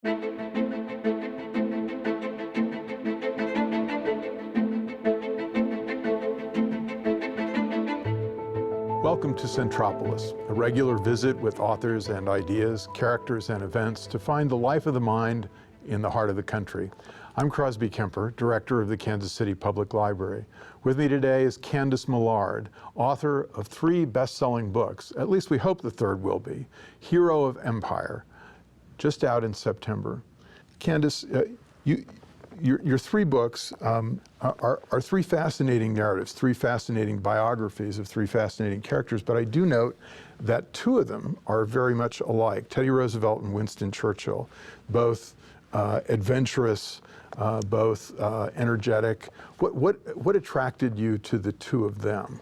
Welcome to Centropolis, a regular visit with authors and ideas, characters and events to find the life of the mind in the heart of the country. I'm Crosby Kemper, director of the Kansas City Public Library. With me today is Candice Millard, author of 3 best-selling books, at least we hope the third will be, Hero of Empire, just out in September. Candice, your 3 books are 3 fascinating narratives, 3 fascinating biographies of 3 fascinating characters, but I do note that 2 of them are very much alike, Teddy Roosevelt and Winston Churchill, both adventurous, both energetic. What attracted you to the 2 of them?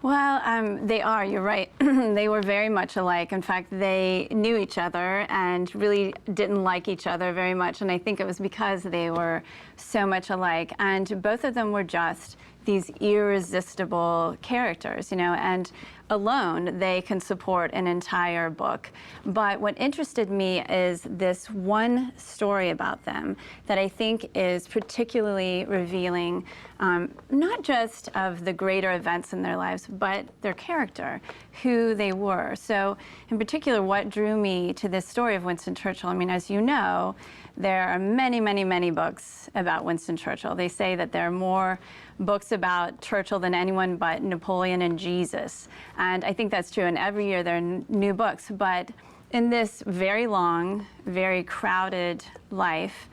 Well, they are, you're right. They were very much alike. In fact, they knew each other and really didn't like each other very much. And I think it was because they were so much alike. And both of them were just these irresistible characters, you know, and alone they can support an entire book. But what interested me is this one story about them that I think is particularly revealing, not just of the greater events in their lives, but their character, who they were. So in particular, what drew me to this story of Winston Churchill, I mean, as you know, there are many, many, many books about Winston Churchill. They say that there are more books about Churchill than anyone but Napoleon and Jesus. And I think that's true. And every year there are new books. But in this very long, very crowded life,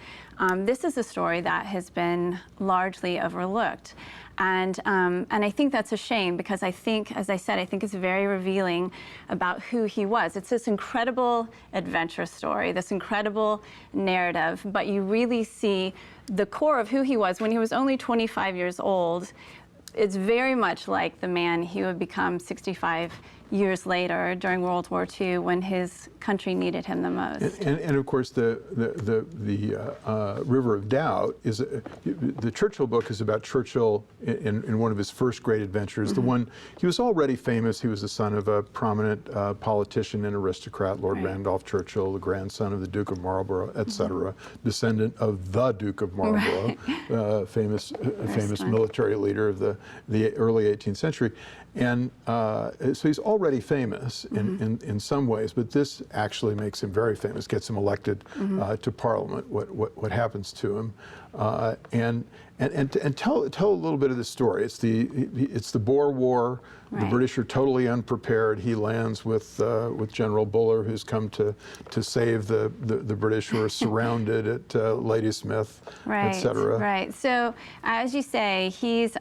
this is a story that has been largely overlooked. And I think that's a shame because I think, as I said, I think it's very revealing about who he was. It's this incredible adventure story, this incredible narrative, but you really see the core of who he was when he was only 25 years old. It's very much like the man he would become 65 years later during World War II when his country needed him the most. And of course, the River of Doubt is, the Churchill book is about Churchill in one of his first great adventures. The one, he was already famous. He was the son of a prominent politician and aristocrat, Lord Randolph Churchill, the grandson of the Duke of Marlborough, etc., descendant of the Duke of Marlborough, famous military leader of the early 18th century. And so he's already famous in some ways, but this actually makes him very famous, gets him elected to Parliament. What happens to him, and tell a little bit of the story. It's the Boer War. Right. The British are totally unprepared. He lands with General Buller, who's come to save the British, who are surrounded at Ladysmith, etc. Right. So as you say, he's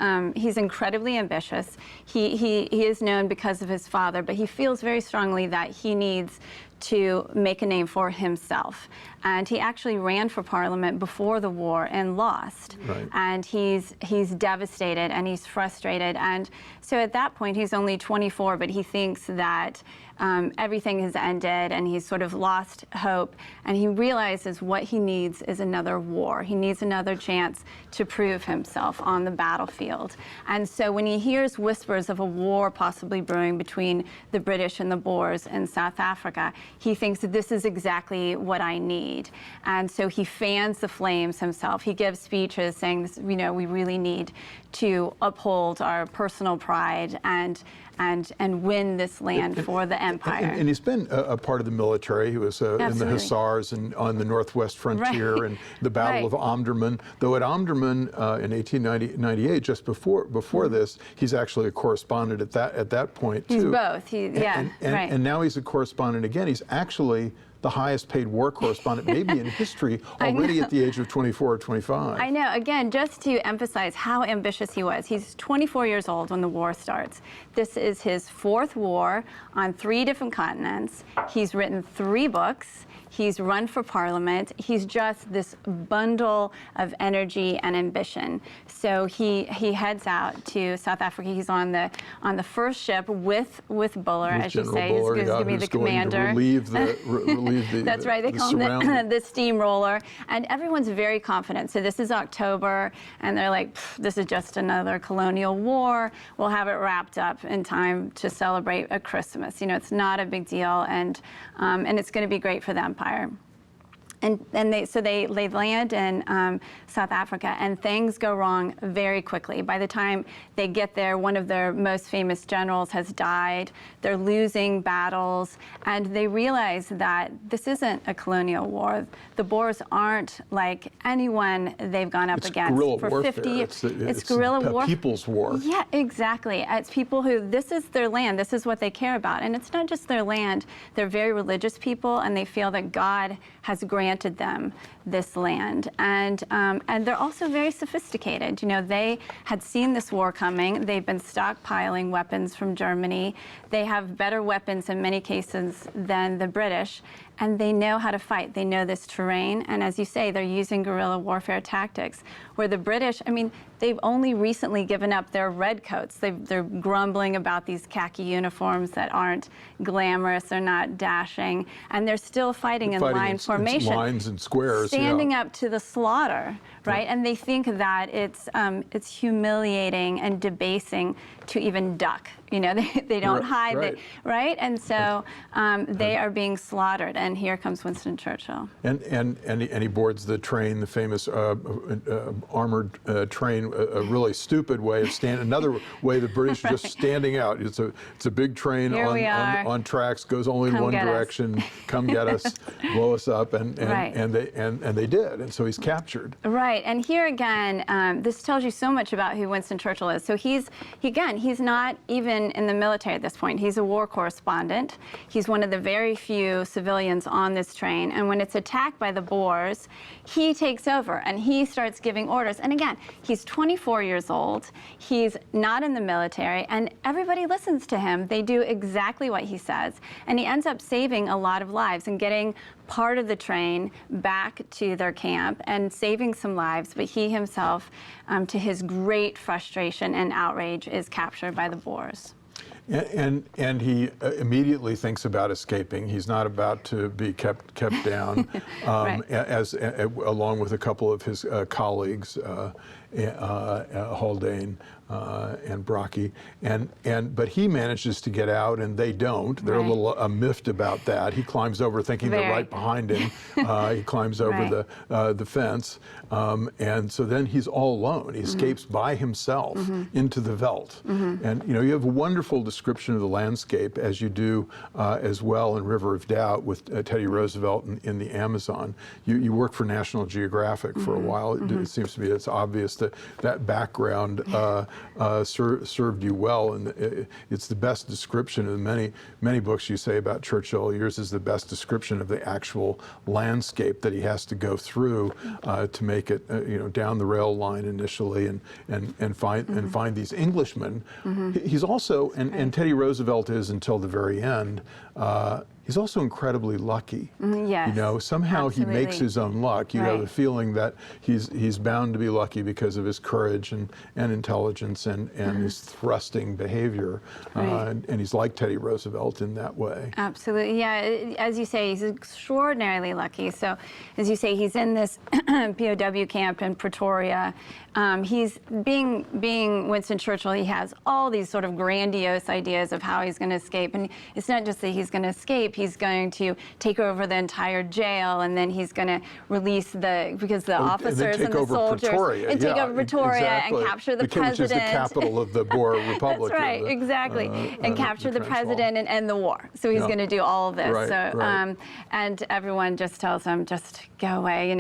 incredibly ambitious. He is known because of his father, but he feels very strongly that he needs to make a name for himself. And he actually ran for Parliament before the war and lost. Right. And he's devastated and he's frustrated. And so at that point, he's only 24, but he thinks that everything has ended and he's sort of lost hope. And he realizes what he needs is another war. He needs another chance to prove himself on the battlefield. And so when he hears whispers of a war possibly brewing between the British and the Boers in South Africa, he thinks that this is exactly what I need. And so he fans the flames himself. He gives speeches saying, this, you know, we really need to uphold our personal pride and win this land for the empire. And he's been a part of the military. He was in the Hussars and on the Northwest frontier and the Battle of Omdurman. Though at Omdurman in 1898, just before this, he's actually a correspondent at that point too. He's both. And now he's a correspondent again. He's actually the highest paid war correspondent maybe in history already at the age of 24 or 25. I know. Again, just to emphasize how ambitious he was. He's 24 years old when the war starts. This is his 4th war on 3 different continents. He's written 3 books. He's run for Parliament. He's just this bundle of energy and ambition. So he heads out to South Africa. He's on the first ship with Buller, as you say. He's going to be the commander. Relieve the That's right. They call him the steamroller. And everyone's very confident. So this is October, and they're like, this is just another colonial war. We'll have it wrapped up in time to celebrate a Christmas. You know, it's not a big deal, and it's going to be great for the empire. So they land in South Africa, and things go wrong very quickly. By the time they get there, one of their most famous generals has died. They're losing battles, and they realize that this isn't a colonial war. The Boers aren't like anyone they've gone up against guerrilla for warfare. 50 years. It's guerrilla a warfare. people's war. Yeah, exactly. It's people who, this is their land, this is what they care about. And it's not just their land. They're very religious people, and they feel that God has granted them this land. And they're also very sophisticated. You know, they had seen this war coming. They've been stockpiling weapons from Germany. They have better weapons in many cases than the British, and they know how to fight. They know this terrain, and as you say, they're using guerrilla warfare tactics, where the British, I mean, they've only recently given up their red coats. They're grumbling about these khaki uniforms that aren't glamorous, they're not dashing, and they're still fighting in line formation. Lines and squares. Standing up to the slaughter, right? Yeah. And they think that it's humiliating and debasing to even duck. You know, they don't hide, right. Right? And so they are being slaughtered, and here comes Winston Churchill. And he boards the train, the famous armored train, a really stupid way of standing. Another way the British are just standing out. It's a big train on tracks, goes only in one direction. Come get us, blow us up, and they did. And so he's captured. Right. And here again, this tells you so much about who Winston Churchill is. So he's not even in the military at this point. He's a war correspondent. He's one of the very few civilians on this train. And when it's attacked by the Boers, he takes over and he starts giving orders. And again, he's 24 years old. He's not in the military, and everybody listens to him. They do exactly what he says. And he ends up saving a lot of lives and getting part of the train back to their camp and saving some lives. But he himself, to his great frustration and outrage, is captured by the Boers. And he immediately thinks about escaping. He's not about to be kept down, along with a couple of his colleagues, Haldane and Brockie, but he manages to get out, and they don't. They're a little miffed about that. He climbs over, thinking they're right behind him. He climbs over the fence, and so then he's all alone. He escapes by himself into the veldt, and you have a wonderful description of the landscape, as you do as well in River of Doubt with Teddy Roosevelt in the Amazon. You worked for National Geographic for a while. It seems to me it's obvious that that background served you well, and it's the best description of the many books you say about Churchill. Yours is the best description of the actual landscape that he has to go through to make it, down the rail line initially, and find these Englishmen. He's also, and Teddy Roosevelt is until the very end. He's also incredibly lucky. Yes. Somehow absolutely. he makes his own luck. You have the feeling that he's bound to be lucky because of his courage and intelligence and his thrusting behavior. And he's like Teddy Roosevelt in that way. Absolutely, yeah. As you say, he's extraordinarily lucky. So, as you say, he's in this POW camp in Pretoria. He's being Winston Churchill. He has all these sort of grandiose ideas of how he's going to escape, and it's not just that he's going to escape. He's going to take over the entire jail, and then he's going to release because the officers and the soldiers Pretoria, and take over Pretoria exactly. and capture the president, which is the capital of the Boer Republic. That's right, exactly, and capture the president and end the war. So he's going to do all of this. And everyone just tells him, just go away.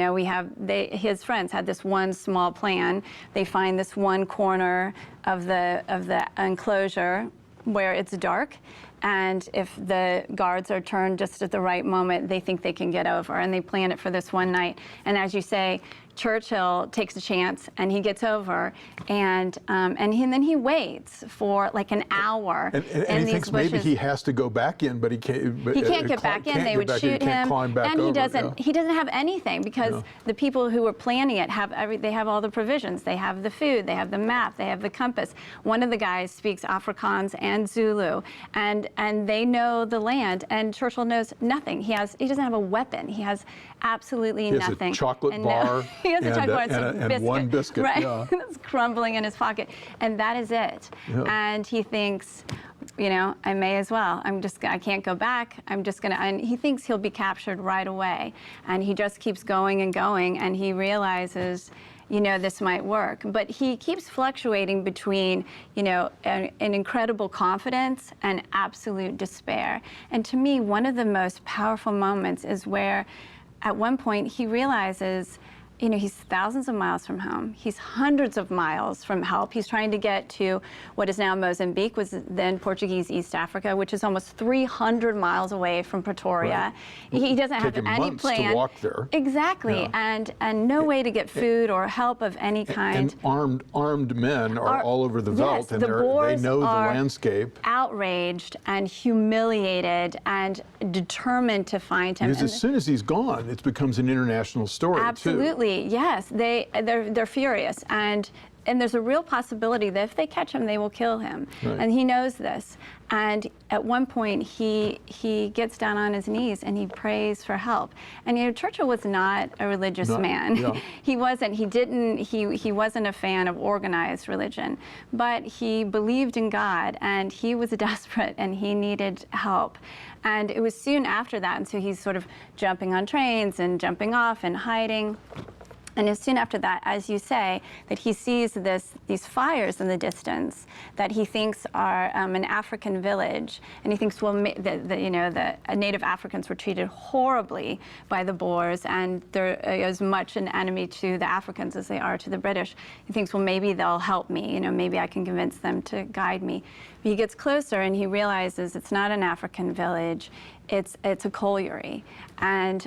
His friends had this one small plan. They find this one corner of the enclosure where it's dark, and if the guards are turned just at the right moment, they think they can get over, and they plan it for this one night. And as you say, Churchill takes a chance, and he gets over, and then he waits for like an hour and in he these thinks bushes. maybe he has to go back in, but he can't. He can't get back in. They would shoot him, and he doesn't. He doesn't have anything because the people who were planning it they have all the provisions. They have the food. They have the map. They have the compass. One of the guys speaks Afrikaans and Zulu, and they know the land. And Churchill knows nothing. He doesn't have a weapon. He has absolutely nothing. He has a chocolate bar. He has a chocolate bar and one biscuit. Right, Yeah. that's crumbling in his pocket, and that is it. Yeah. And he thinks, you know, I may as well. I can't go back. I'm just gonna, and he thinks he'll be captured right away. And he just keeps going and going, and he realizes, you know, this might work. But he keeps fluctuating between, you know, an incredible confidence and absolute despair. And to me, one of the most powerful moments is where, at one point, he realizes, you know, he's thousands of miles from home. He's hundreds of miles from help. He's trying to get to what is now Mozambique, was then Portuguese East Africa, which is almost 300 miles away from Pretoria. Right. He doesn't have Taking any months plan. to walk there. Exactly, Yeah. and no way to get food or help of any kind. And armed men are all over the veldt, yes, and the they Boers know the are landscape. outraged and humiliated and determined to find him. Because as soon as he's gone, it becomes an international story, too. Absolutely, yes. They're furious, and there's a real possibility that if they catch him, they will kill him. Right. And he knows this. And at one point, he gets down on his knees and he prays for help. And you know, Churchill was not a religious man. Yeah. He wasn't. He wasn't a fan of organized religion, but he believed in God, and he was desperate, and he needed help. And it was soon after that, and so he's sort of jumping on trains and jumping off and hiding. And as soon after that, as you say, that he sees these fires in the distance that he thinks are an African village, and he thinks, well, the native Africans were treated horribly by the Boers, and they're as much an enemy to the Africans as they are to the British. He thinks, well, maybe they'll help me. You know, maybe I can convince them to guide me. But he gets closer and he realizes it's not an African village. It's a colliery, and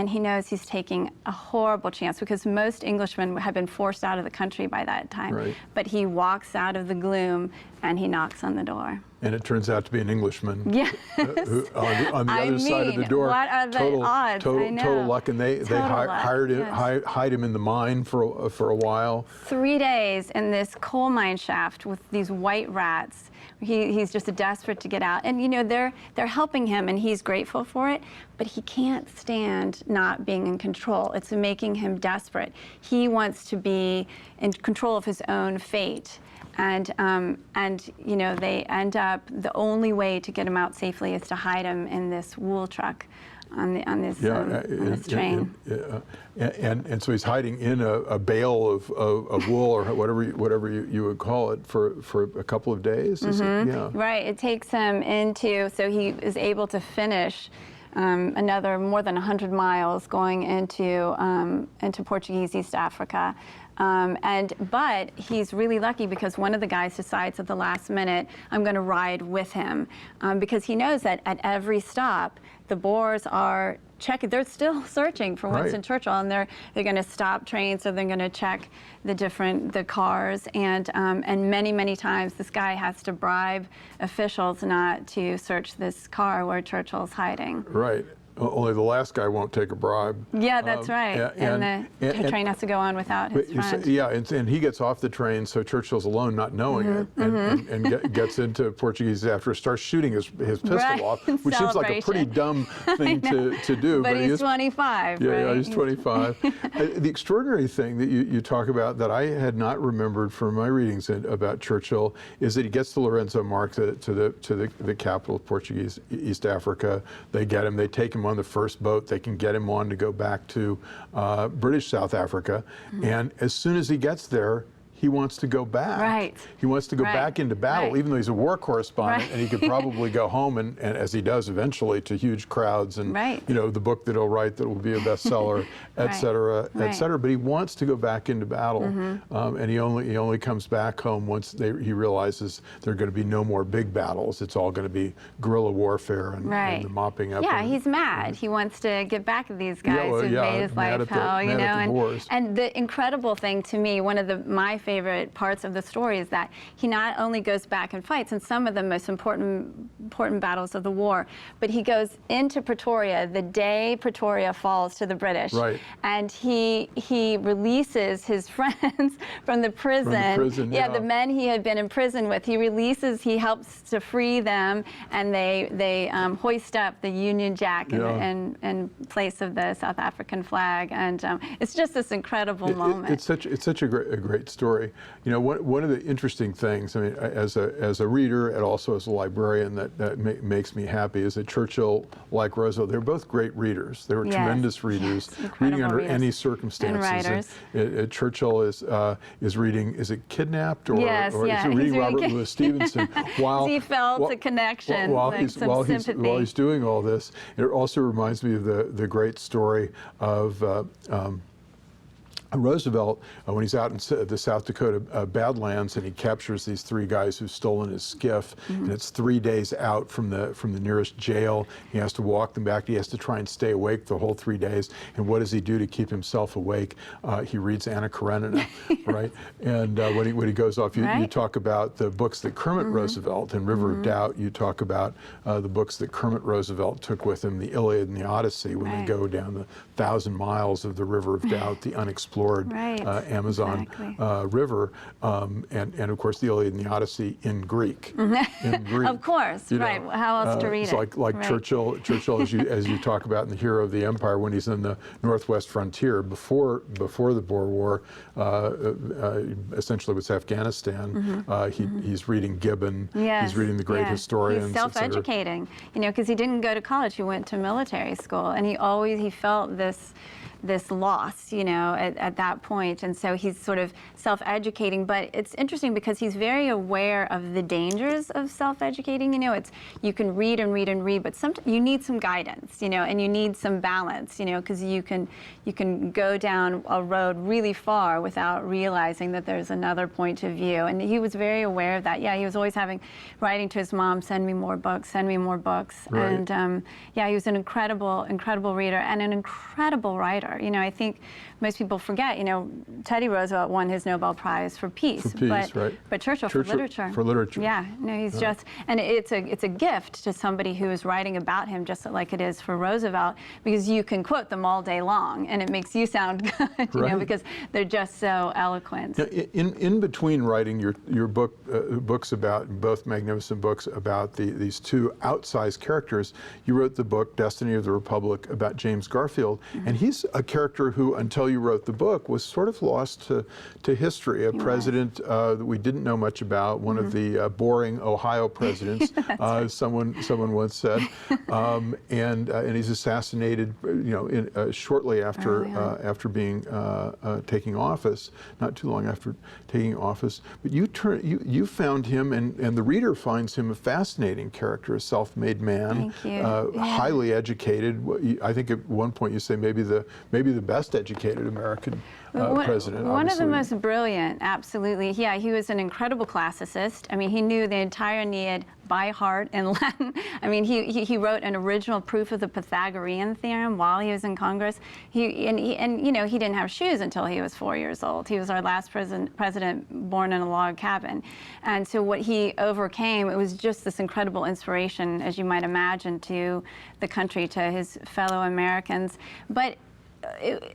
he knows he's taking a horrible chance, because most Englishmen have been forced out of the country by that time. Right. But he walks out of the gloom and he knocks on the door. And it turns out to be an Englishman. Yes. Who, on the other side of the door. What are the odds? I know. Total luck, and they hired him, yes. hide him in the mine for a while. 3 days in this coal mine shaft with these white rats. He's just desperate to get out, and you know they're helping him, and he's grateful for it. But he can't stand not being in control. It's making him desperate. He wants to be in control of his own fate, and you know they end up, the only way to get him out safely is to hide him in this wool truck on this train. And so he's hiding in a bale of wool, or whatever you would call it, for a couple of days. Is it? Yeah. Right. It takes him so he is able to finish another more than 100 miles going into Portuguese East Africa. But he's really lucky, because one of the guys decides at the last minute, I'm going to ride with him, because he knows that at every stop, the Boers are checking. They're still searching for Winston Right. Churchill, and they're going to stop trains, so they're going to check the cars, and many times this guy has to bribe officials not to search this car where Churchill's hiding. Right. Only the last guy won't take a bribe. Yeah, that's right. And the train has to go on without his friend. Yeah, and he gets off the train, so Churchill's alone, not knowing it, and gets into Portuguese after, starts shooting his pistol off, which seems like a pretty dumb thing to do. But he's 25, yeah, right? Yeah, he's 25. The extraordinary thing that you talk about that I had not remembered from my readings about Churchill is that he gets to Lourenço Marques, to the capital of Portuguese East Africa. They get him, they take him on the first boat they can get him on to go back to British South Africa. And as soon as he gets there, he wants to go back. Right. He wants to go Right. back into battle, Right. even though he's a war correspondent, Right. and he could probably go home, and as he does eventually, to huge crowds, and Right. you know, the book that he'll write that will be a bestseller, et Right. cetera, et Right. cetera. But he wants to go back into battle, and he only comes back home once he realizes there are going to be no more big battles. It's all going to be guerrilla warfare and the mopping up. Yeah, and- he's mad. He wants to get back at these guys who made his mad life at the- hell, you mad know. at the Boers. And the incredible thing to me, one of my favorite parts of the story is that he not only goes back and fights in some of the most important battles of the war, but he goes into Pretoria the day Pretoria falls to the British. Right. And he releases his friends from the prison. The men he had been in prison with. He helps to free them, and they hoist up the Union Jack in place of the South African flag. And it's just this incredible moment. It's such a great story. story. You know, one of the interesting things, I mean, as a reader and also as a librarian, that makes me happy is that Churchill, like Roosevelt, they're both great readers. They were tremendous readers, reading under any circumstances. And Churchill is reading, is it Kidnapped, or is he reading Robert Louis Stevenson while he felt a connection, while he's doing all this. It also reminds me of the great story of Roosevelt when he's out in the South Dakota Badlands, and he captures these 3 guys who've stolen his skiff, and it's 3 days out from the nearest jail. He has to walk them back. He has to try and stay awake the whole 3 days. And what does he do to keep himself awake? He reads Anna Karenina, right? And when he goes off, you talk about the books that Kermit Roosevelt and River of Doubt. You talk about the books that Kermit Roosevelt took with him, the Iliad and the Odyssey, when they go down the 1,000 miles of the River of Doubt, the unexplored Amazon River, and of course the Iliad and the Odyssey in Greek. Of course, right. How else to read it's it? Like Churchill, as you talk about in The Hero of the Empire, when he's in the Northwest frontier before the Boer War, essentially with Afghanistan. He's reading Gibbon. He's reading the great historians. He's self-educating, you know, because he didn't go to college. He went to military school, and he felt this loss, you know, at that point. And so he's sort of self-educating, but it's interesting because he's very aware of the dangers of self-educating. You know, you can read and read and read, but sometimes you need some guidance, you know, and you need some balance, you know, because you can go down a road really far without realizing that there's another point of view. And he was very aware of that. Yeah, he was always writing to his mom, send me more books, send me more books. Right. And yeah, he was an incredible reader and an incredible writer. You know, I think most people forget, you know, Teddy Roosevelt won his Nobel Prize for peace. But Churchill for literature. For literature. Yeah, no, he's just, and it's a gift to somebody who is writing about him just like it is for Roosevelt, because you can quote them all day long and it makes you sound good, you know, because they're just so eloquent. Now, in between writing your books about, both magnificent books about these 2 outsized characters, you wrote the book Destiny of the Republic about James Garfield, and he's a character who, until you wrote the book, was sort of lost to history. A president that we didn't know much about, one of the boring Ohio presidents, someone once said, and he's assassinated, you know, shortly after taking office, not too long after taking office. But you found him, and the reader finds him a fascinating character, a self-made man, highly educated. I think at one point you say maybe the best educated American president. One of the most brilliant, absolutely. Yeah, he was an incredible classicist. I mean, he knew the entire Aeneid by heart in Latin. I mean, he wrote an original proof of the Pythagorean theorem while he was in Congress. And you know, he didn't have shoes until he was 4 years old. He was our last president born in a log cabin. And so what he overcame, it was just this incredible inspiration, as you might imagine, to the country, to his fellow Americans. But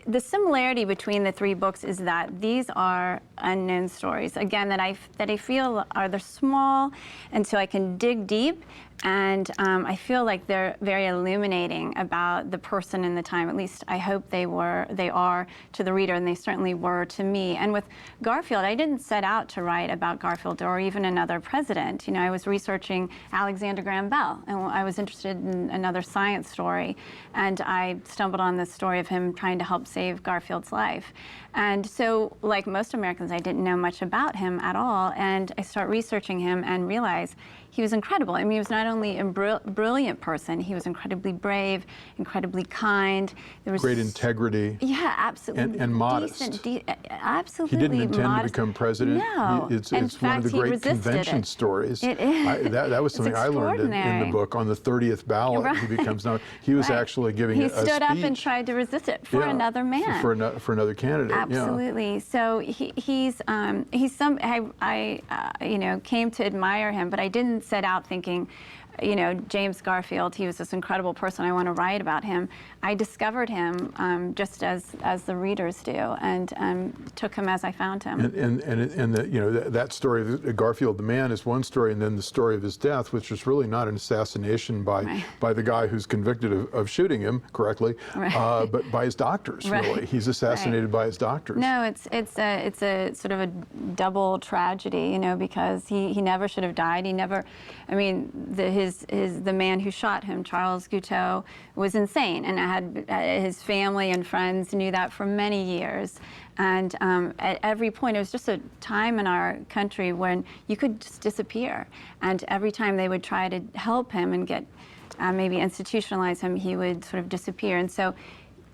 the similarity between the 3 books is that these are unknown stories, again, that I feel they're small, and so I can dig deep, and I feel like they're very illuminating about the person in the time. At least I hope they are to the reader, and they certainly were to me. And with Garfield, I didn't set out to write about Garfield or even another president. You know, I was researching Alexander Graham Bell, and I was interested in another science story, and I stumbled on this story of him trying to help save Garfield's life. And so, like most Americans, I didn't know much about him at all, and I start researching him and realize he was incredible. I mean, he was not only a brilliant person, he was incredibly brave, incredibly kind. There was great integrity. Yeah, absolutely. And modest. Absolutely. He didn't intend modest. to become president. No. It's one of the great convention stories. It is. That was something I learned in the book. On the 30th ballot, he becomes known. He was actually giving a speech. He stood up and tried to resist it for another man. For another candidate. Absolutely. Yeah. So he's I you know, came to admire him, but I didn't set out thinking, you know, James Garfield, he was this incredible person. I want to write about him. I discovered him just as the readers do, and took him as I found him. And you know, that story of Garfield the man is one story, and then the story of his death, which was really not an assassination by the guy who's convicted of shooting him correctly, but by his doctors. Really, he's assassinated by his doctors. No, it's a sort of a double tragedy, you know, because he never should have died. He never, I mean, the man who shot him, Charles Guiteau, was insane, and his family and friends knew that for many years. And at every point, it was just a time in our country when you could just disappear. And every time they would try to help him and get maybe institutionalize him, he would sort of disappear. And so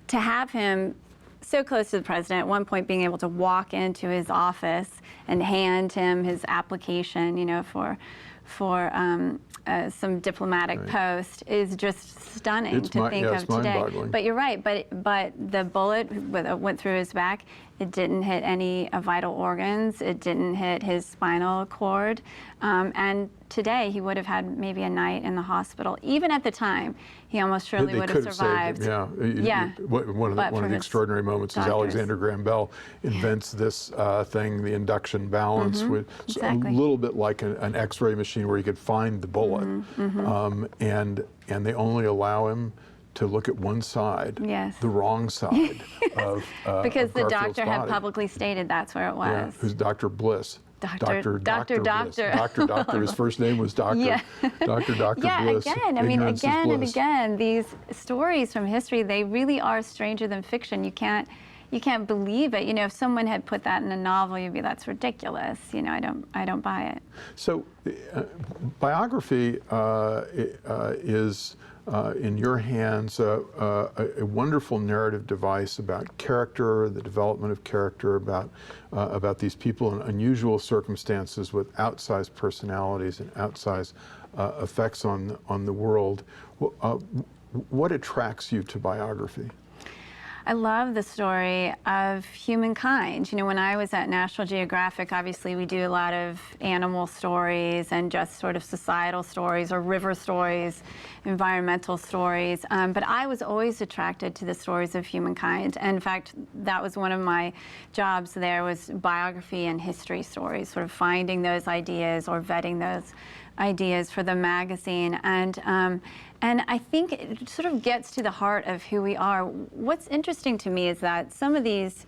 to have him so close to the president, at one point being able to walk into his office and hand him his application, you know, for some diplomatic post is just stunning to think of today. But you're right. But the bullet went through his back. It didn't hit any vital organs. It didn't hit his spinal cord. And today he would have had maybe a night in the hospital. Even at the time, he almost surely would have survived. Yeah. One of the extraordinary moments is Alexander Graham Bell invents this thing, the induction balance, with a little bit like an X-ray machine where you could find the bullet, and they only allow him to look at one side, the wrong side of because the Garfield's doctor had body. publicly stated that's where it was. Yeah, who's Dr. Bliss. Doctor. His first name was Doctor. Yeah. Dr. Bliss. Again, I mean, again and again, these stories from history, they really are stranger than fiction. You can't believe it. You know, if someone had put that in a novel, you'd be, that's ridiculous. You know, I don't buy it. So, biography is in your hands a wonderful narrative device about character, the development of character, about these people in unusual circumstances with outsized personalities and outsized effects on the world. What attracts you to biography? I love the story of humankind. You know, when I was at National Geographic, obviously we do a lot of animal stories and just sort of societal stories or river stories, environmental stories. But I was always attracted to the stories of humankind. And in fact, that was one of my jobs there, was biography and history stories, sort of finding those ideas or vetting those ideas for the magazine. And I think it sort of gets to the heart of who we are. What's interesting to me is that some of these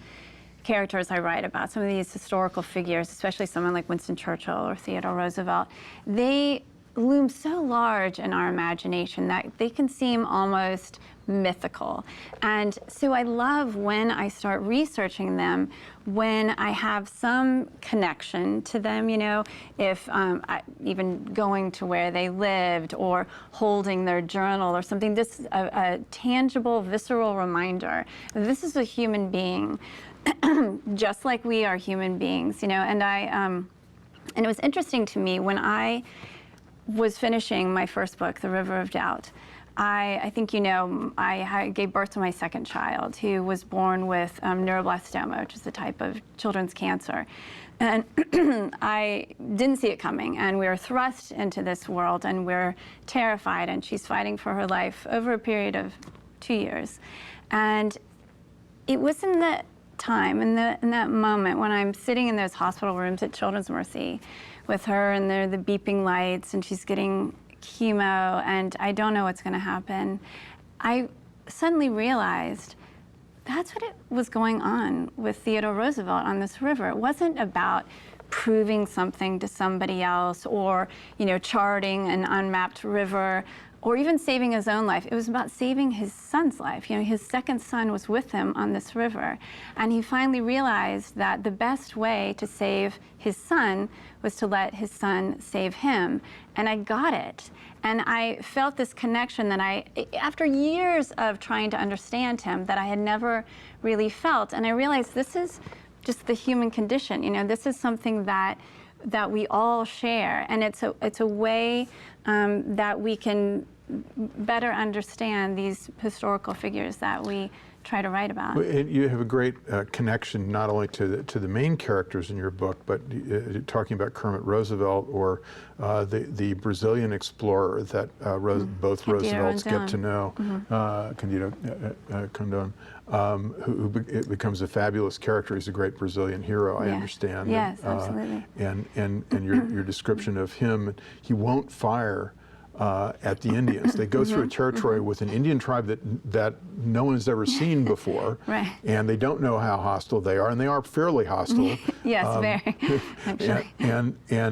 characters I write about, some of these historical figures, especially someone like Winston Churchill or Theodore Roosevelt, they loom so large in our imagination that they can seem almost mythical. And so I love when I start researching them, when I have some connection to them, you know, if even going to where they lived or holding their journal or something, this a tangible, visceral reminder. This is a human being, just like we are human beings, you know. And and it was interesting to me when I was finishing my first book, The River of Doubt. I think you know, I gave birth to my second child, who was born with neuroblastoma, which is a type of children's cancer. And I didn't see it coming, and we were thrust into this world, and we're terrified, and she's fighting for her life over a period of 2 years. And it was in that time, in that moment, when I'm sitting in those hospital rooms at Children's Mercy with her, and there are the beeping lights, and she's getting chemo, and I don't know what's going to happen. I suddenly realized that's what it was going on with Theodore Roosevelt on this river. It wasn't about proving something to somebody else, or, you know, charting an unmapped river, or even saving his own life. It was about saving his son's life. You know, his second son was with him on this river, and he finally realized that the best way to save his son was to let his son save him. And I got it. And I felt this connection that after years of trying to understand him, that I had never really felt. And I realized this is just the human condition. You know, this is something that we all share, and it's a way that we can better understand these historical figures that we try to write about. And you have a great connection not only to the main characters in your book, but talking about Kermit Roosevelt or the Brazilian explorer that both Candido Roosevelts get Rondon. to know, Candido Rondon, who becomes a fabulous character. He's a great Brazilian hero, I Yeah. understand. Yes, absolutely. And your description of him, he won't fire at the Indians. They go through a territory with an Indian tribe that no one has ever seen before, Right. and they don't know how hostile they are, and they are fairly hostile. Yes, very, actually.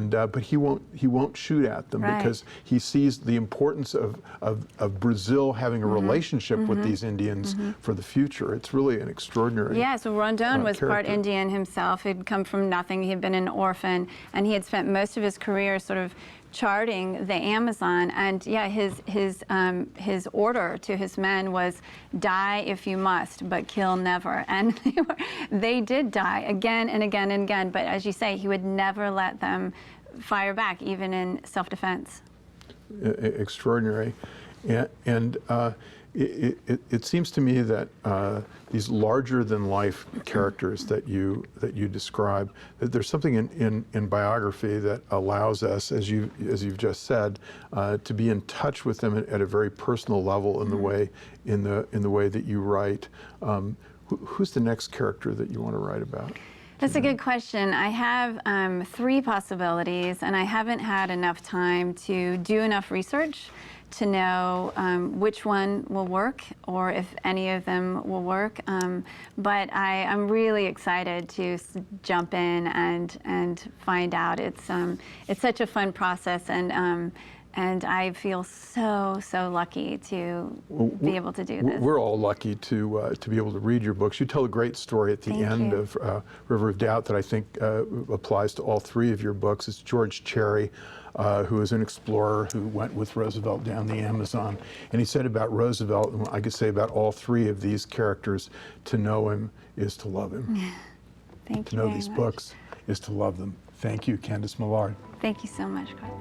But he won't shoot at them Right. because he sees the importance of Brazil having a relationship with these Indians for the future. It's really an extraordinary. Yeah, so Rondon was part character. Indian himself. He'd come from nothing. He had been an orphan, and he had spent most of his career sort of charting the Amazon. And yeah, his order to his men was, "Die if you must, but kill never." And they did die again and again and again. But as you say, he would never let them fire back, even in self-defense. Extraordinary. And it seems to me that these larger-than-life characters that you describe, that there's something in biography that allows us, as you've just said, to be in touch with them at a very personal level in the way that you write. Who's the next character that you want to write about? That's a good question. I have 3 possibilities, and I haven't had enough time to do enough research to know which one will work or if any of them will work. But I'm really excited to jump in and find out. It's such a fun process, and I feel so lucky to be able to do this. We're all lucky to be able to read your books. You tell a great story at the Thank end you. of River of Doubt that I think applies to all 3 of your books. It's George Cherry, who is an explorer who went with Roosevelt down the Amazon. And he said about Roosevelt, and I could say about all 3 of these characters, to know him is to love him. Thank To you know very these much. books is to love them. Thank you, Candace Millard. Thank you so much, Carl.